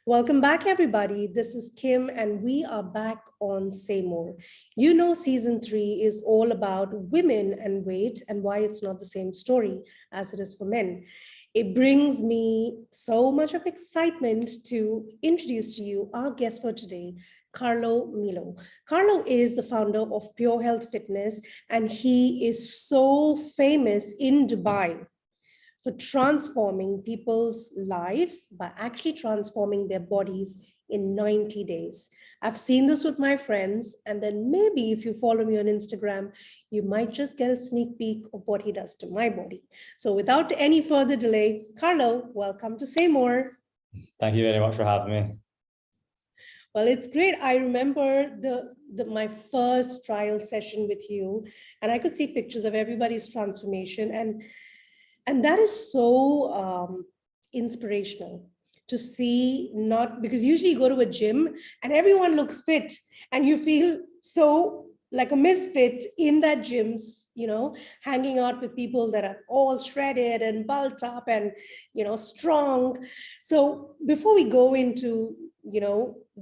Welcome back, everybody. This is Kim, and we are back on Saymore. You know, season 3 is all about women and weight and why it's not the same story as it is for men. It brings me so much of excitement to introduce to you our guest for today, Carlo Milo. Carlo is the founder of Pure Health Fitness, and he is so famous in Dubai for transforming people's lives by actually transforming their bodies in 90 days. I've seen this with my friends, and then maybe if you follow me on Instagram, you might just get a sneak peek of what he does to my body. So without any further delay, Carlo, welcome to Saymore. Thank you very much for having me. Well, it's great. I remember my first trial session with you, and I could see pictures of everybody's transformation, and that is so inspirational to see. Not because usually you go to a gym and everyone looks fit and you feel so like a misfit in that gym's, hanging out with people that are all shredded and bulked up and, strong. So before we go into,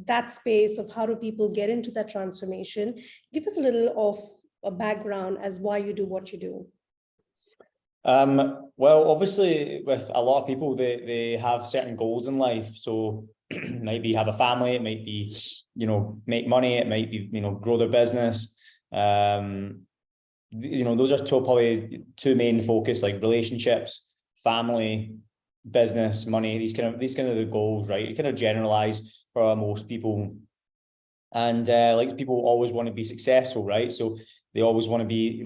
that space of how do people get into that transformation, give us a little of a background as why you do what you do. Well, obviously, with a lot of people, they have certain goals in life. So it might be have a family, it might be, make money, it might be, grow their business. Those are probably two main focus, like relationships, family, business, money. These kind of the goals, right? You kind of generalize for most people. And like people always want to be successful, right? So they always want to be,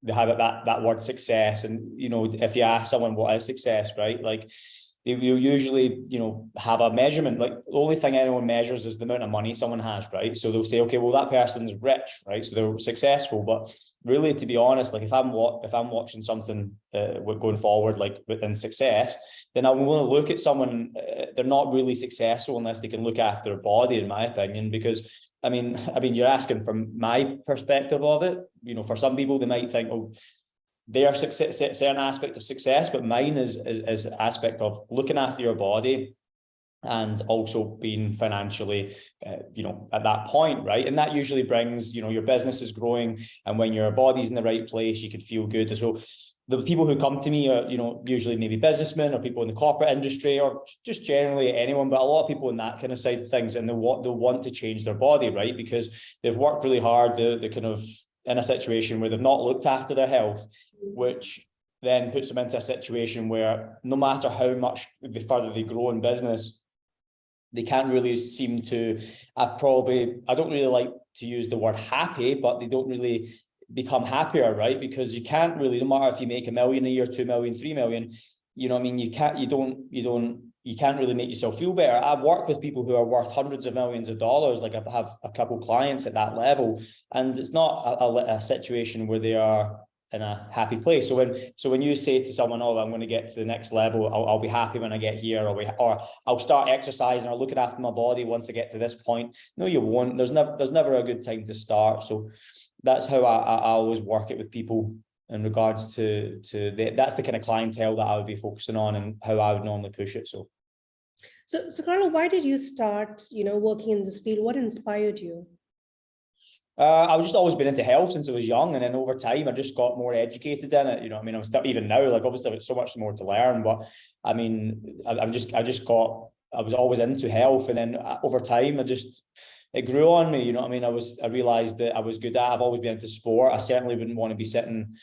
they have that word success. And, if you ask someone what is success, right? Like they will usually, have a measurement. Like the only thing anyone measures is the amount of money someone has, right? So they'll say, okay, well, that person's rich, right? So they're successful. But really, to be honest, like if I'm watching something going forward, like within success, then I want to look at someone, they're not really successful unless they can look after their body, in my opinion, because I mean, you're asking from my perspective of it. For some people, they might think, oh, their success, certain aspect of success, but mine is aspect of looking after your body and also being financially, at that point, right? And that usually brings, your business is growing, and when your body's in the right place, you could feel good. So the people who come to me are, usually maybe businessmen or people in the corporate industry or just generally anyone, but a lot of people in that kind of side of things, and they'll want to change their body, right? Because they've worked really hard, they're kind of in a situation where they've not looked after their health, which then puts them into a situation where no matter how much the further they grow in business, they can't really seem to, I don't really like to use the word happy, but they don't really become happier, right? Because you can't really, no matter if you make $1 million a year, 2 million, 3 million, you can't really make yourself feel better. I work with people who are worth hundreds of millions of dollars. Like I have a couple clients at that level, and it's not a situation where they are in a happy place. So when you say to someone, oh, I'm going to get to the next level, I'll be happy when I get here, or I'll start exercising or looking after my body once I get to this point. No, you won't. There's never a good time to start. So that's how I always work it with people in regards to that's the kind of clientele that I would be focusing on and how I would normally push it. So Carlo, why did you start, working in this field? What inspired you? I've just always been into health since I was young, and then over time I just got more educated in it. I'm still, even now, like obviously I've got so much more to learn, but I was always into health, and then over time it grew on me. I realized that I was good at. I've always been into sport. I certainly wouldn't want to be sitting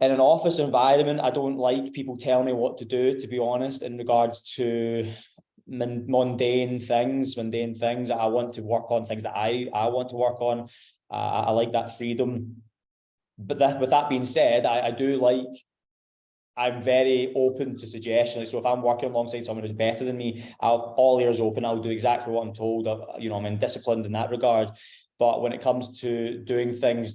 in an office environment. I don't like people telling me what to do, to be honest, in regards to mundane things. I want to work on things that I want to work on. I like that freedom. But with that being said, I'm very open to suggestions. So if I'm working alongside someone who's better than me, all ears open. I'll do exactly what I'm told. I'm disciplined in that regard. But when it comes to doing things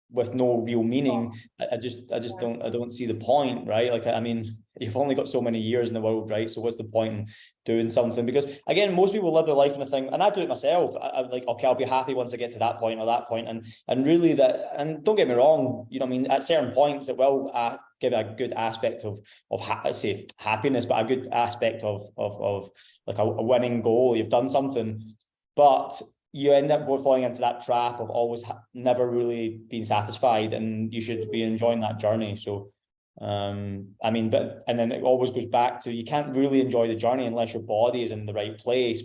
with no real meaning, I just don't see the point, right? Like, I mean, you've only got so many years in the world, right? So what's the point in doing something? Because again, most people live their life in a thing, and I do it myself. I'm like, okay, I'll be happy once I get to that point or that point, and really that. And don't get me wrong, you know, I mean, at certain points it will give a good aspect of say happiness, but a good aspect of like a winning goal. You've done something, but you end up falling into that trap of always never really being satisfied, and you should be enjoying that journey. So I mean, and then it always goes back to, you can't really enjoy the journey unless your body is in the right place,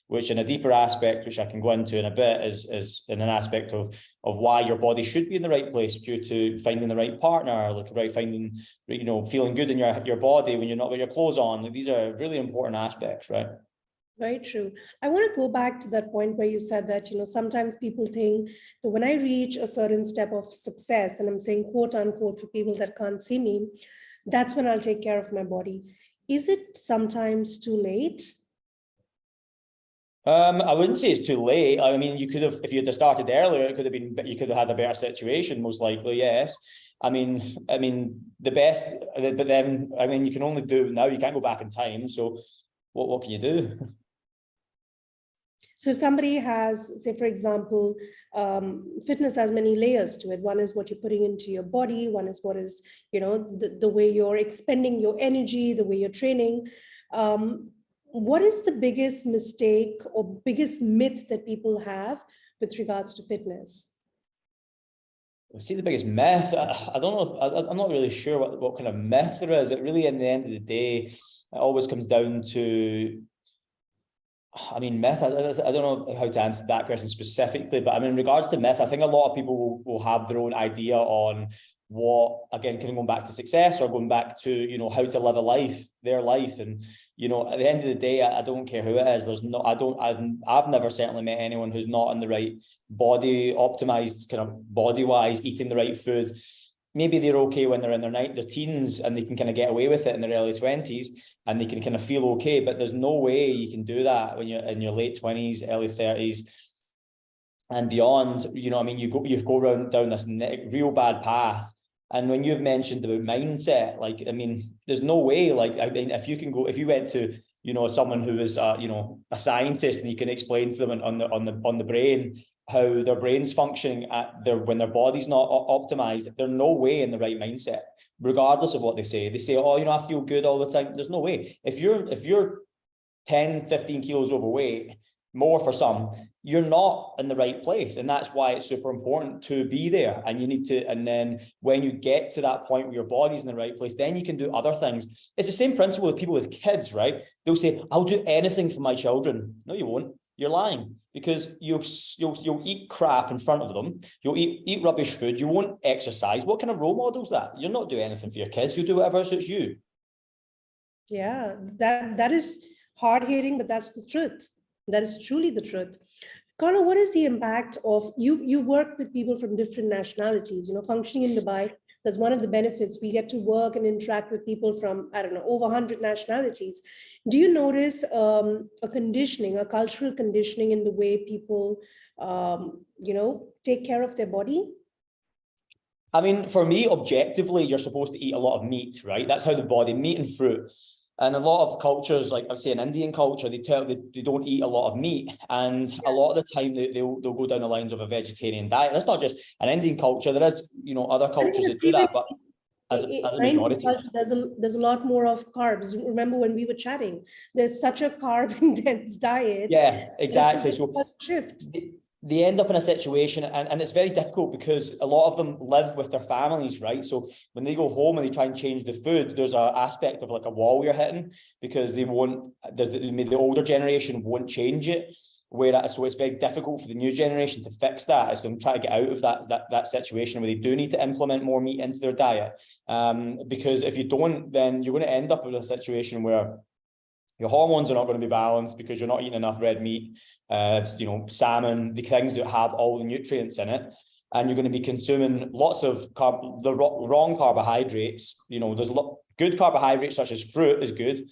which in a deeper aspect, which I can go into in a bit, is in an aspect of why your body should be in the right place, due to finding the right partner, like right, finding, you know, feeling good in your body when you're not got your clothes on. Like, these are really important aspects, right? Very true. I want to go back to that point where you said that, you know, sometimes people think that when I reach a certain step of success, and I'm saying quote unquote for people that can't see me, that's when I'll take care of my body. Is it sometimes too late? I wouldn't say it's too late. I mean, you could have, if you'd have started earlier, it could have been, you could have had a better situation, most likely, yes. I mean, the best, but then, I mean, you can only do it now. You can't go back in time. So what can you do? So if somebody has, say, for example, fitness has many layers to it. One is what you're putting into your body. One is what is, you know, the way you're expending your energy, the way you're training. What is the biggest mistake or biggest myth that people have with regards to fitness? See, the biggest myth, I don't know if, I'm not really sure what kind of myth there is. It really, in the end of the day, it always comes down to, I mean, myth, I don't know how to answer that question specifically, but I mean, in regards to myth, I think a lot of people will have their own idea on what, again, kind of going back to success, or going back to, you know, how to live a life, their life. And, you know, at the end of the day, I don't care who it is. There's no, I've never certainly met anyone who's not in the right body, optimized kind of body wise, eating the right food. Maybe they're okay when they're in their teens, and they can kind of get away with it in their early 20s, and they can kind of feel okay, but there's no way you can do that when you're in your late 20s, early 30s and beyond. You know, I mean, you go around down this real bad path. And when you've mentioned about mindset, like, I mean, there's no way, like, I mean, if you went to, you know, someone who is, you know, a scientist, and you can explain to them on the brain how their brain's functioning when their body's not optimized, they're no way in the right mindset, regardless of what they say. They say, oh, you know, I feel good all the time. There's no way. If you're 10, 15 kilos overweight, more for some, you're not in the right place. And that's why it's super important to be there. And you need to, and then when you get to that point where your body's in the right place, then you can do other things. It's the same principle with people with kids, right? They'll say, I'll do anything for my children. No, you won't. You're lying, because you'll eat crap in front of them. You'll eat rubbish food. You won't exercise. What kind of role model is that? You're not doing anything for your kids. You do whatever suits you. Yeah, that is hard-hitting, but that's the truth. That is truly the truth. Carlo, what is the impact of you work with people from different nationalities, you know, functioning in Dubai? That's one of the benefits. We get to work and interact with people from, I don't know, over 100 nationalities. Do you notice a cultural conditioning in the way people, you know, take care of their body? I mean, for me, objectively, you're supposed to eat a lot of meat, right? That's how the body, meat and fruit. And a lot of cultures, like I say, in Indian culture, they don't eat a lot of meat. And a lot of the time they'll go down the lines of a vegetarian diet. That's not just an Indian culture. There is, you know, other cultures that do that, but as a majority. Culture, there's a lot more of carbs. Remember when we were chatting, there's such a carb intense diet. Yeah, exactly. So shift. They end up in a situation, and it's very difficult because a lot of them live with their families, right? So when they go home and they try and change the food, there's an aspect of like a wall you're hitting, because the older generation won't change it. So it's very difficult for the new generation to fix that, as them try to get out of that situation where they do need to implement more meat into their diet. Because if you don't, then you're going to end up with a situation where your hormones are not going to be balanced because you're not eating enough red meat, you know, salmon, the things that have all the nutrients in it. And you're going to be consuming lots of the wrong carbohydrates. You know, there's good carbohydrates such as fruit is good,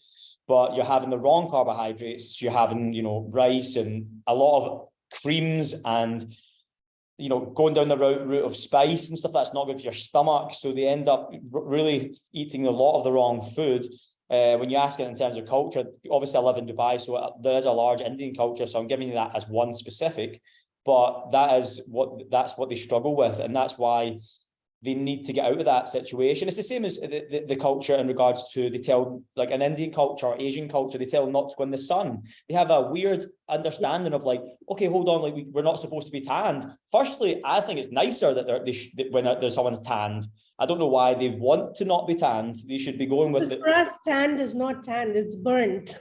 but you're having the wrong carbohydrates. So you're having, you know, rice and a lot of creams and going down the route of spice and stuff that's not good for your stomach. So they end up really eating a lot of the wrong food. When you ask it in terms of culture, obviously I live in Dubai, so there is a large Indian culture. So I'm giving you that as one specific, but that's what they struggle with, and that's why they need to get out of that situation. It's the same as the culture in regards to, they tell, like an Indian culture or Asian culture, they tell not to go in the sun. They have a weird understanding of like, okay, hold on, like we're not supposed to be tanned. Firstly, I think it's nicer that when there's someone's tanned. I don't know why they want to not be tanned. They should be going with it. For us, tanned is not tanned, it's burnt.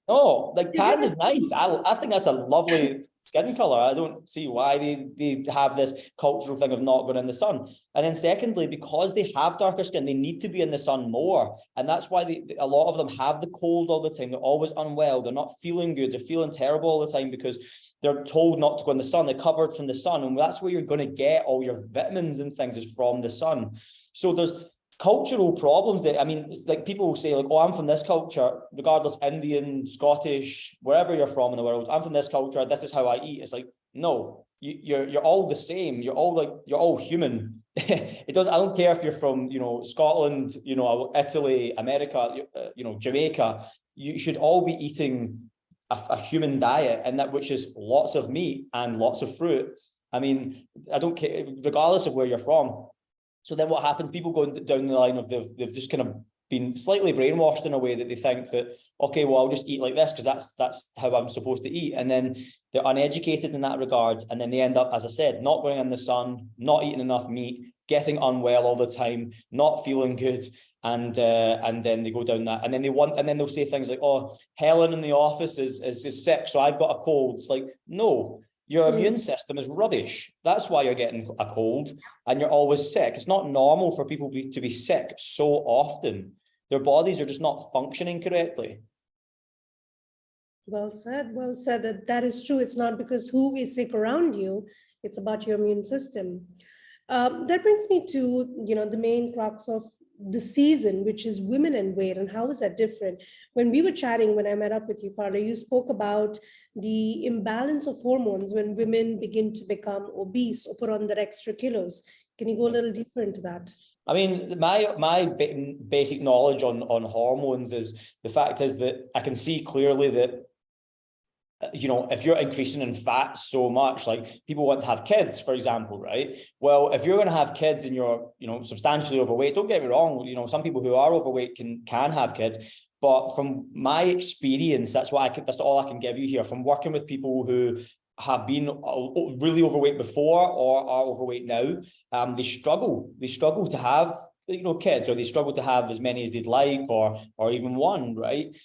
No, like tan is nice. I think that's a lovely skin color. I don't see why they have this cultural thing of not going in the sun. And then secondly, because they have darker skin, they need to be in the sun more. And that's why a lot of them have the cold all the time. They're always unwell. They're not feeling good. They're feeling terrible all the time because they're told not to go in the sun. They're covered from the sun. And that's where you're going to get all your vitamins and things, is from the sun. So there's cultural problems that, I mean, it's like people will say like, oh, I'm from this culture, regardless, Indian, Scottish, wherever you're from in the world, I'm from this culture, this is how I eat. It's like, no, you're all the same. You're all human. I don't care if you're from, Scotland, Italy, America, Jamaica. You should all be eating a human diet, and that, which is lots of meat and lots of fruit. I mean, I don't care, regardless of where you're from. So then what happens? People go down the line of they've just kind of been slightly brainwashed in a way that they think that, okay, well, I'll just eat like this because that's how I'm supposed to eat. And then they're uneducated in that regard. And then they end up, as I said, not going in the sun, not eating enough meat, getting unwell all the time, not feeling good. And then they go down that. And then they'll say things like, oh, Helen in the office is sick, so I've got a cold. It's like, no. Your immune system is rubbish. That's why you're getting a cold and you're always sick. It's not normal for people to be sick so often. Their bodies are just not functioning correctly. Well said, well said. That is true. It's not because who is sick around you, it's about your immune system. That brings me to, the main crux of the season, which is women and weight, and how is that different? When we were chatting, when I met up with you, Carlo, you spoke about the imbalance of hormones when women begin to become obese or put on their extra kilos. Can you go a little deeper into that? I mean, my basic knowledge on hormones is, the fact is that I can see clearly that, if you're increasing in fat so much, like people want to have kids, for example, right? Well, if you're going to have kids and you're, substantially overweight, don't get me wrong, some people who are overweight can have kids. But from my experience, that's all I can give you here, from working with people who have been really overweight before or are overweight now. They struggle to have, kids, or they struggle to have as many as they'd like, or even one, right?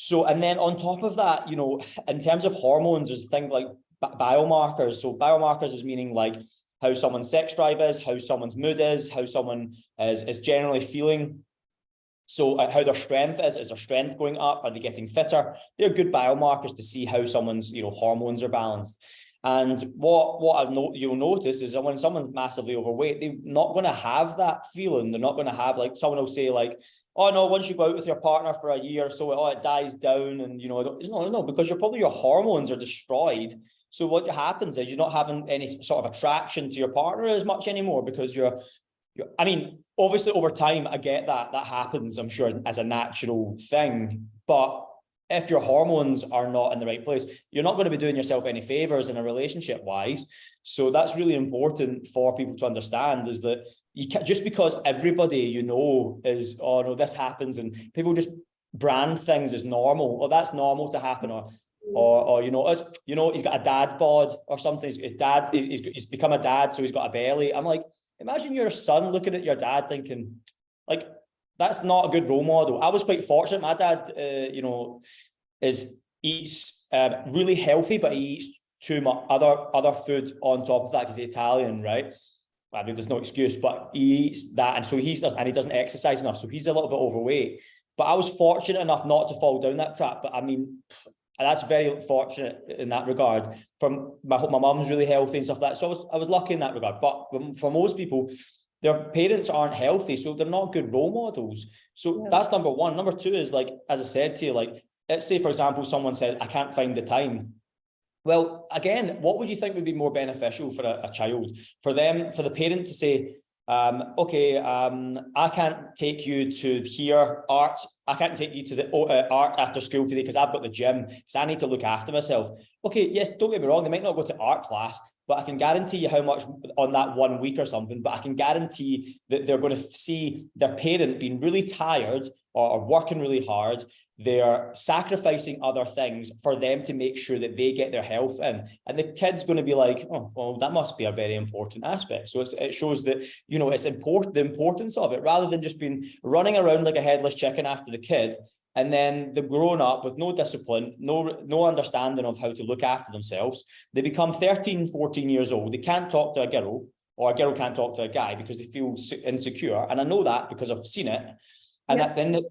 So, and then on top of that, in terms of hormones, there's things like biomarkers. So biomarkers is meaning like how someone's sex drive is, how someone's mood is, how someone is generally feeling. So how their strength is their strength going up? Are they getting fitter? They're good biomarkers to see how someone's, hormones are balanced. And what you'll notice is that when someone's massively overweight, they're not going to have that feeling. They're not going to have, like, someone will say like, oh no, once you go out with your partner for a year or so, it dies down, and no, because your hormones are destroyed. So what happens is you're not having any sort of attraction to your partner as much anymore, because I mean, obviously over time, I get that happens, I'm sure, as a natural thing. But if your hormones are not in the right place, you're not going to be doing yourself any favors in a relationship wise. So that's really important for people to understand, is that you can't, just because everybody is, oh no, this happens, and people just brand things as normal, or that's normal to happen, or he's got a dad bod or something. His dad, he's become a dad, so he's got a belly. I'm like, imagine your son looking at your dad thinking, like, that's not a good role model. I was quite fortunate. My dad, eats really healthy, but he eats too much other food on top of that because he's Italian, right? I mean, there's no excuse, but he eats that, and so he doesn't exercise enough, so he's a little bit overweight. But I was fortunate enough not to fall down that trap. But I mean, that's very fortunate in that regard. From my mum's really healthy and stuff like that, so I was lucky in that regard. But for most people, their parents aren't healthy, so they're not good role models. So that's number one. Number two is, like, as I said to you, like, let's say, for example, someone says, I can't find the time. Well, again, what would you think would be more beneficial for a child? For them, for the parent to say, okay, I can't take you to here, art. I can't take you to the art after school today because I've got the gym, because I need to look after myself. Okay, yes, don't get me wrong, they might not go to art class, but I can guarantee you how much on that 1 week or something, but I can guarantee that they're going to see their parent being really tired or working really hard. They're sacrificing other things for them to make sure that they get their health in. And the kid's going to be like, oh, well, that must be a very important aspect. So it shows that, you know, it's important, the importance of it, rather than just being running around like a headless chicken after the kid. And then they've grown up with no discipline, no understanding of how to look after themselves. They become 13, 14 years old. They can't talk to a girl, or a girl can't talk to a guy because they feel insecure. And I know that because I've seen it. And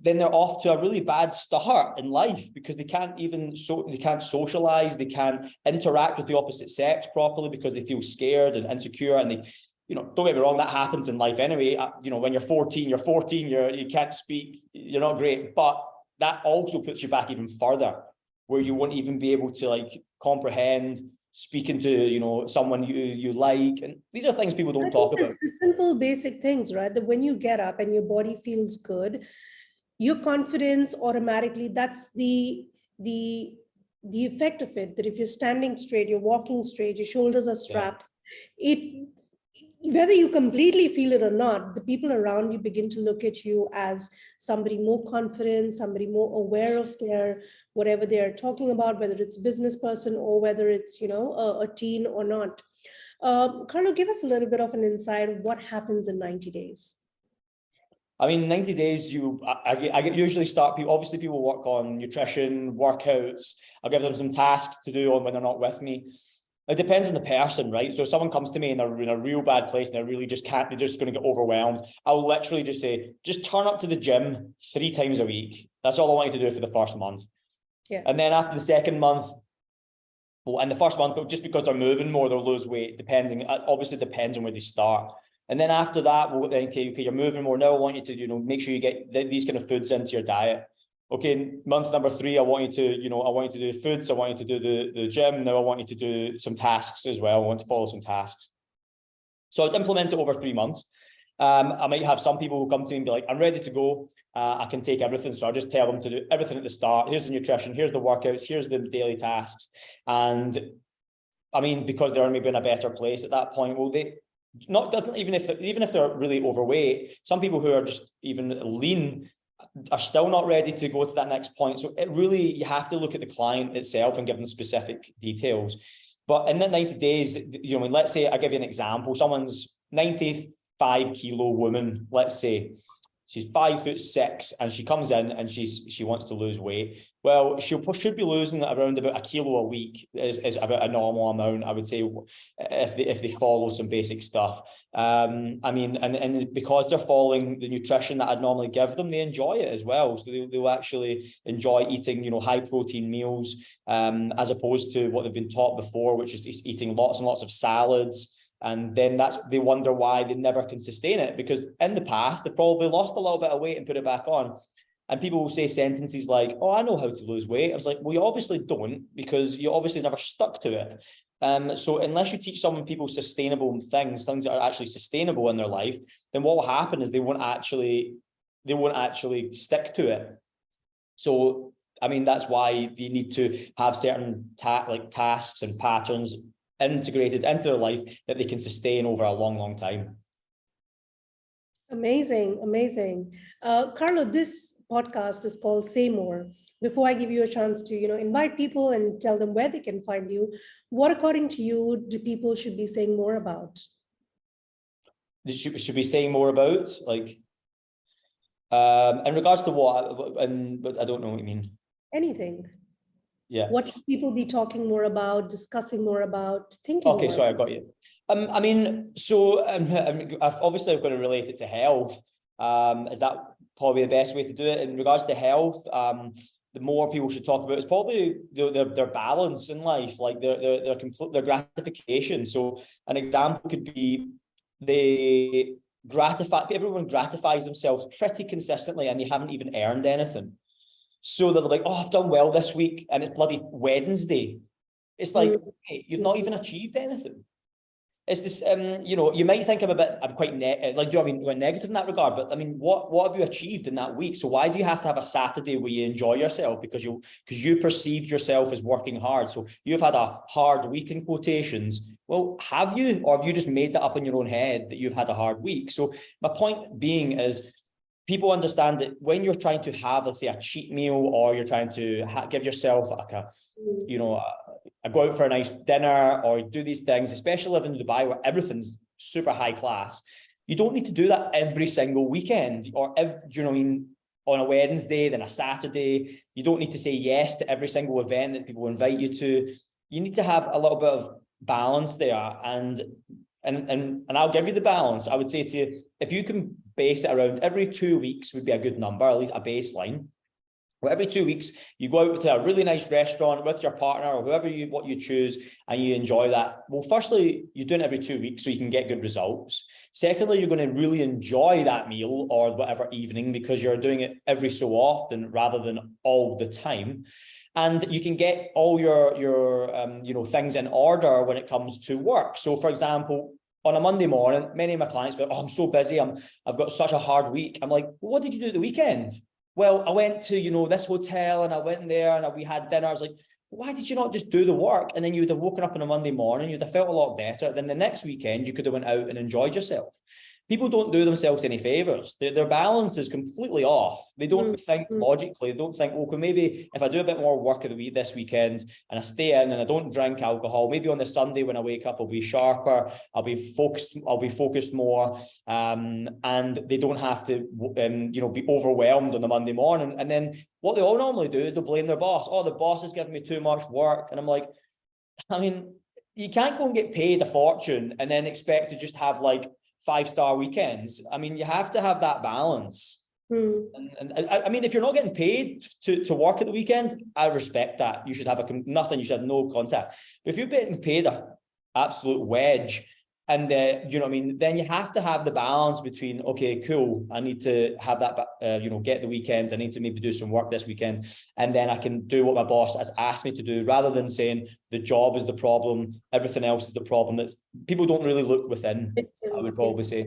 then they're off to a really bad start in life because they can't they can't socialize, they can't interact with the opposite sex properly because they feel scared and insecure. And they, you know, don't get me wrong, that happens in life anyway. You know, when you're 14, you can't speak, you're not great, but that also puts you back even further, where you won't even be able to like comprehend speaking to, you know, someone you like. And these are things people don't talk about. The simple basic things, right? That when you get up and your body feels good, your confidence automatically, that's the effect of it, that if you're standing straight, you're walking straight, your shoulders are strapped, it, whether you completely feel it or not, the people around you begin to look at you as somebody more confident, somebody more aware of their whatever they're talking about, whether it's a business person or whether it's, you know, a teen or not. Carlo, give us a little bit of an insight of what happens in 90 days. I mean, 90 days, I usually start people, obviously people work on nutrition, workouts. I'll give them some tasks to do on when they're not with me. It depends on the person, right? So if someone comes to me and they're in a real bad place and they really just can't, they're just going to get overwhelmed, I'll literally just say, just turn up to the gym 3 times a week. That's all I want you to do for the first month. Yeah. And then after the second month, well, in the first month, just because they're moving more, they'll lose weight, obviously depends on where they start. And then after that, well, okay, you're moving more. Now I want you to, you know, make sure you get these kind of foods into your diet. Okay, month number 3, I want you to, you know, I want you to do foods. I want you to do the gym. Now I want you to do some tasks as well. I want to follow some tasks. So I'd implement it over 3 months. I might have some people who come to me and be like, I'm ready to go. I can take everything. So I'll just tell them to do everything at the start. Here's the nutrition, here's the workouts, here's the daily tasks. And I mean, because they're maybe in a better place at that point, well, even if they're really overweight, some people who are just even lean are still not ready to go to that next point. So it really, you have to look at the client itself and give them specific details. But in the 90 days, you know, I mean, let's say I give you an example. Someone's 95-kilo woman, let's say. She's 5'6" and she comes in and she wants to lose weight. Well, she should be losing around about 1 kilo a week is about a normal amount, I would say, if they follow some basic stuff. I mean, and because they're following the nutrition that I'd normally give them, they enjoy it as well. So they'll actually enjoy eating, you know, high protein meals, as opposed to what they've been taught before, which is eating lots and lots of salads. And then they wonder why they never can sustain it, because in the past they've probably lost a little bit of weight and put it back on. And people will say sentences like, oh, I know how to lose weight. I was like, well, you obviously don't, because you obviously never stuck to it. So unless you teach people sustainable things that are actually sustainable in their life, then what will happen is they won't actually stick to it. So I mean, that's why you need to have certain tasks and patterns integrated into their life that they can sustain over a long, long time. Amazing, amazing. Carlo, this podcast is called Saymore. Before I give you a chance to, you know, invite people and tell them where they can find you, what, according to you, do people should be saying more about? Should be saying more about, like, in regards to what? But I don't know what you mean. Anything. Yeah. What should people be talking more about, discussing more about, thinking Okay, more sorry, I got you. I mean, so obviously I've got to relate it to health. Is that probably the best way to do it? In regards to health, the more people should talk about is probably their balance in life, like their gratification. So an example could be everyone gratifies themselves pretty consistently and they haven't even earned anything. So they're like, oh, I've done well this week and it's bloody Wednesday. It's like, hey, you've not even achieved anything. It's this, you know, you might think I'm quite like, do I mean quite negative in that regard? But I mean, what have you achieved in that week? So why do you have to have a Saturday where you enjoy yourself because you perceive yourself as working hard? So you've had a hard week in quotations. Well, have you, or have you just made that up in your own head that you've had a hard week? So my point being is, people understand that when you're trying to have, let's say, a cheat meal, or you're trying to give yourself like a, you know, go out for a nice dinner, or do these things, especially living in Dubai where everything's super high class. You don't need to do that every single weekend, or do you know what I mean? On a Wednesday, then a Saturday. You don't need to say yes to every single event that people invite you to. You need to have a little bit of balance there, and I'll give you the balance. I would say to you, if you can base it around every 2 weeks would be a good number, at least a baseline. Well, every 2 weeks, you go out to a really nice restaurant with your partner or whoever what you choose, and you enjoy that. Well, firstly, you're doing it every 2 weeks so you can get good results. Secondly, you're going to really enjoy that meal or whatever evening because you're doing it every so often rather than all the time. And you can get all your you know, things in order when it comes to work. So, for example, on a Monday morning, many of my clients go, "Oh, I'm so busy. I've got such a hard week." I'm like, well, "What did you do at the weekend?" "Well, I went to, you know, this hotel and I went in there and we had dinner." I was like, "Why did you not just do the work?" And then you would have woken up on a Monday morning, you'd have felt a lot better. Then the next weekend, you could have went out and enjoyed yourself. People don't do themselves any favors. Their balance is completely off. They don't think logically. They don't think, okay, maybe if I do a bit more work of the week this weekend and I stay in and I don't drink alcohol, maybe on the Sunday when I wake up, I'll be sharper. I'll be focused more. And they don't have to, you know, be overwhelmed on the Monday morning. And then what they all normally do is they'll blame their boss. "Oh, the boss is giving me too much work." And I'm like, I mean, you can't go and get paid a fortune and then expect to just have like 5-star weekends. I mean, you have to have that balance. And I mean, if you're not getting paid to work at the weekend, I respect that. You should have nothing. You should have no contact. But if you're getting paid a absolute wedge, and you know what I mean, then you have to have the balance between, okay, cool, I need to have that, you know, get the weekends. I need to maybe do some work this weekend, and then I can do what my boss has asked me to do, rather than saying the job is the problem, everything else is the problem. It's people don't really look within, I would probably say.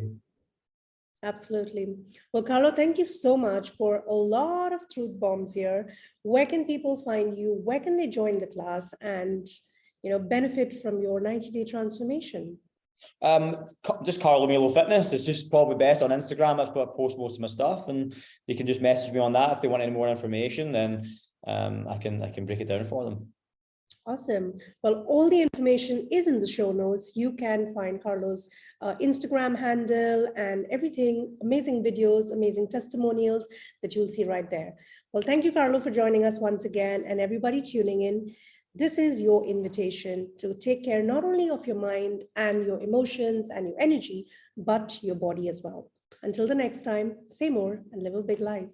Absolutely. Well, Carlo, thank you so much for a lot of truth bombs here. Where can people find you? Where can they join the class and, you know, benefit from your 90-day transformation? Just Carlo Milo Fitness. It's just probably best on Instagram. That's where I post most of my stuff, and they can just message me on that if they want any more information. Then I can break it down for them. Awesome. Well, all the information is in the show notes. You can find Carlo's Instagram handle and everything, amazing videos, amazing testimonials that you'll see right there. Well, thank you, Carlo, for joining us once again, and everybody tuning in. This is your invitation to take care not only of your mind and your emotions and your energy, but your body as well. Until the next time, say more and live a big life.